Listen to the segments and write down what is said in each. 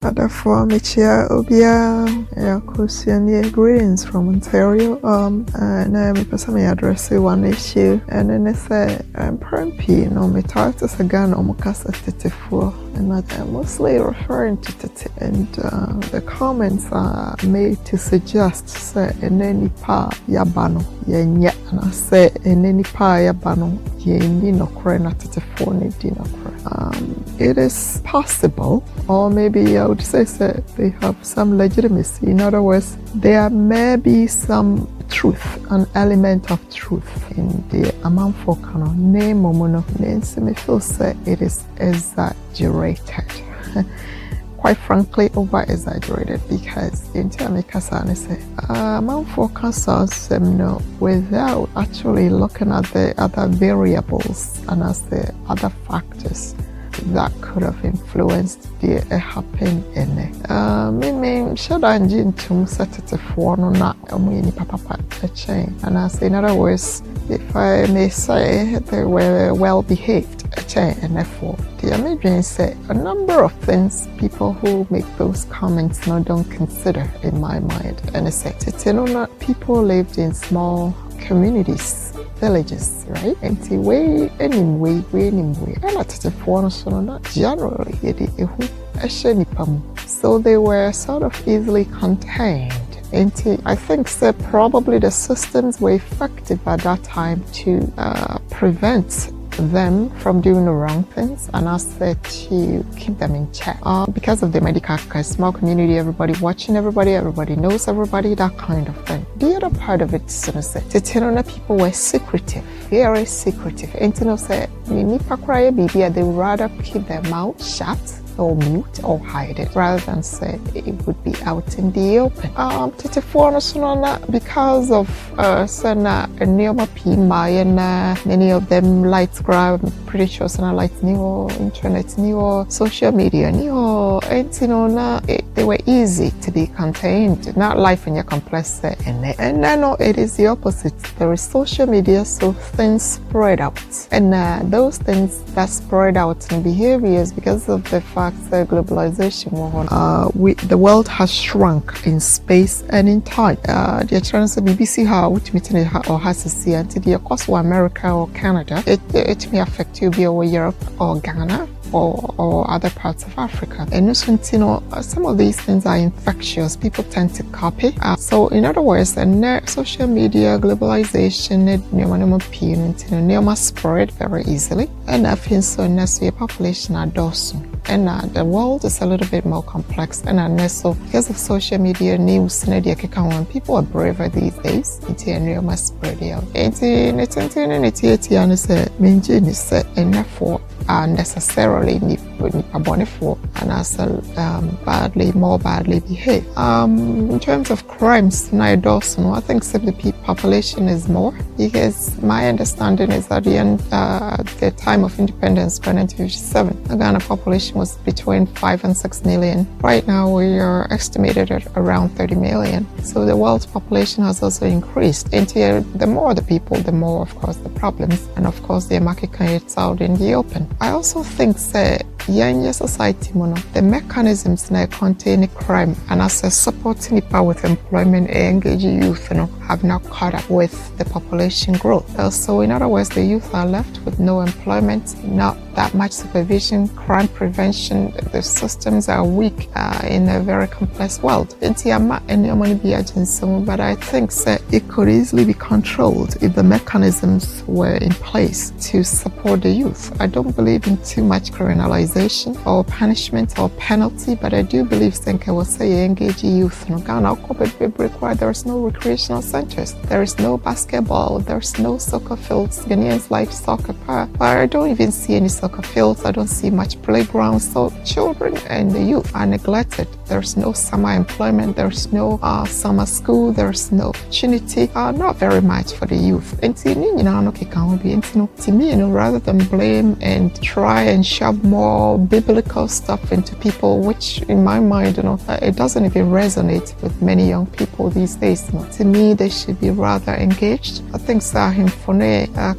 Therefore, Michia Obia, Kusiani, greetings from Ontario. And I'm person may address one issue, and then I say, I'm P, no, me talk to Sagan or Mukasa Titifo, and I'm mostly referring to Titi. And the comments are made to suggest, say, in any pa yabano, yenya, and I say, in any pa yabano, yendi no krena Titifo, ni dino kre. It is possible, or maybe I would say they have some legitimacy. In other words, there may be some truth, an element of truth in the amount for canon name or mono names. Me feel say it is exaggerated. Quite frankly, over exaggerated, because in Tiamikasane say amount for cancers without actually looking at the other variables and as the other factors that could have influenced the happen in it. Me should I to set it for no not papa chain. And as in other words, if I may say, they were well behaved chain and therefore the Americans say a number of things people who make those comments don't consider in my mind. And I say people lived in small communities, villages, right? And the way anyway, and at the foreign not generally, so they were sort of easily contained. And I think probably the systems were effective at that time to prevent them from doing the wrong things, and also to keep them in check. Because of the medical small community, everybody watching everybody knows everybody, that kind of thing. The other part of it is that people were secretive, very secretive. And they would rather keep their mouth shut or mute or hide it rather than say it would be out in the open. Because of many of them lights grab, I'm pretty sure lights new internet new social media new, and they were easy to be contained. Not life in your complex and no, it is the opposite. There is social media, so things spread out, and those things that spread out in behaviors because of the fact that globalization, the world has shrunk in space and in time. The chance of BBC or has to see until the course of America or Canada, it may affect you or Europe or Ghana or other parts of Africa. And some of these things are infectious. People tend to copy. So in other words, social media, globalization, spread very easily. And I think so the population are dorsal. And the world is a little bit more complex. And so because of social media, news, people are braver these days. It's spread out. And therefore necessarily and as more badly behave. In terms of crimes, I think the population is more, because my understanding is that the time of independence, 1957, the Ghana population was between 5 and 6 million. Right now we are estimated at around 30 million. So the world's population has also increased. And the more the people, the more of course the problems, and of course the market gets out in the open. I also think young society the mechanisms that contain crime and as a supporting power with employment and engaging youth have not caught up with the population growth. So in other words, the youth are left with no employment, not that much supervision, crime prevention. The systems are weak in a very complex world. But I think it could easily be controlled if the mechanisms were in place to support the youth. I don't believe in too much criminalization or punishment or penalty, but I do believe Senke will say engage youth. There is no recreational centers, there is no basketball, there is no soccer fields. Ghanaians like soccer, but I don't even see any soccer fields. I don't see much playgrounds. So children and the youth are neglected there's no summer employment, there's no summer school, there's no opportunity, not very much for the youth. And to me, rather than blame and try and shove more biblical stuff into people, which in my mind, it doesn't even resonate with many young people these days. To me, they should be rather engaged. I think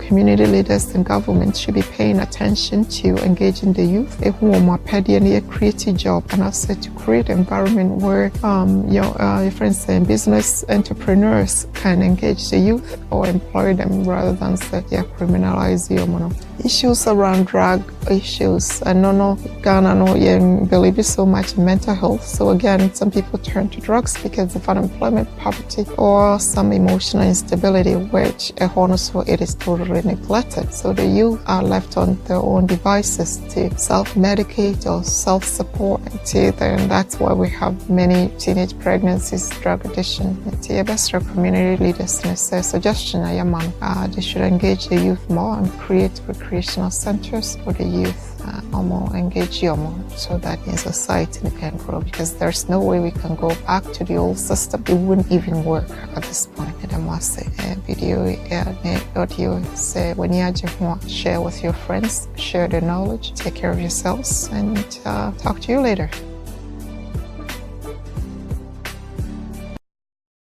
community leaders and government should be paying attention to engaging the youth. A creative job, and I said to create an environment where your friends and business entrepreneurs can engage the youth or employ them rather than say criminalize you. Issues around drug issues. I don't know Ghana believe so much in mental health. So again, some people turn to drugs because of unemployment, poverty, or some emotional instability, which it is totally neglected. So the youth are left on their own devices to self-medicate or self-support. And that's why we have many teenage pregnancies, drug addiction. Community leaders and say suggestion they should engage the youth more and create recreational centers for the youth. Engage more so that in society we can grow, because there's no way we can go back to the old system. It wouldn't even work at this point. And I must say, video, audio, say when you share with your friends, share the knowledge, take care of yourselves, and talk to you later.